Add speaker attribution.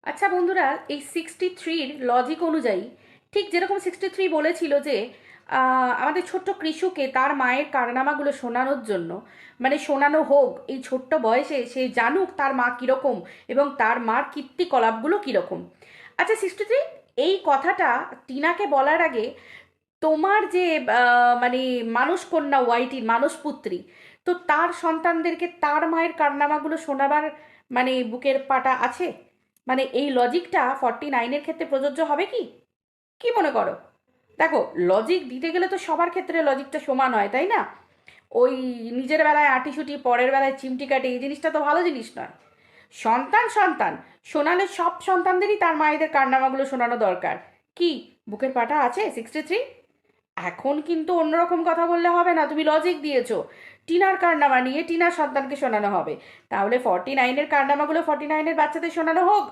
Speaker 1: আচ্ছা বন্ধুরা, এই 63-র লজিক অনুযায়ী ঠিক যেরকম 63 বলেছিল যে আমাদের ছোট্ট কৃষুকে তার মায়ের কারনামাগুলো শোনানোর জন্য, মানে শোনানো হোক এই ছোট্ট বয়সে, সে জানুক তার মা কীরকম এবং তার মার কীর্তিকলাপগুলো কীরকম। আচ্ছা 63, এই কথাটা টিনাকে বলার আগে তোমার যে মানে মানস কন্যা ওয়াইটির মানসপুত্রী, তো তার সন্তানদেরকে তার মায়ের কারনামাগুলো শোনাবার মানে বুকের পাটা আছে? মানে এই লজিকটা 49-এর ক্ষেত্রে প্রযোজ্য হবে কি? কি মনে করো? দেখো, লজিক দিতে গেলে তো সবার ক্ষেত্রে লজিকটা সমান হয়, তাই না? ওই নিজের বেলায় আঁটিসুটি, পরের বেলায় চিমটি কাটে, এই জিনিসটা তো ভালো জিনিস নয়। সন্তান সন্তান শোনালে সব সন্তানদেরই তার মায়েদের কারনামাগুলো শোনানো দরকার। কি বুকের পাটা আছে 63? এখন কিন্তু অন্যরকম কথা বললে হবে না, তুমি লজিক দিয়েছো। টিনার কারনামা নিয়ে টিনার সন্তানকে শোনানো হবে। তাহলে 49-এর কারনামাগুলো 49-এর বাচ্চাদের শোনানো হোক,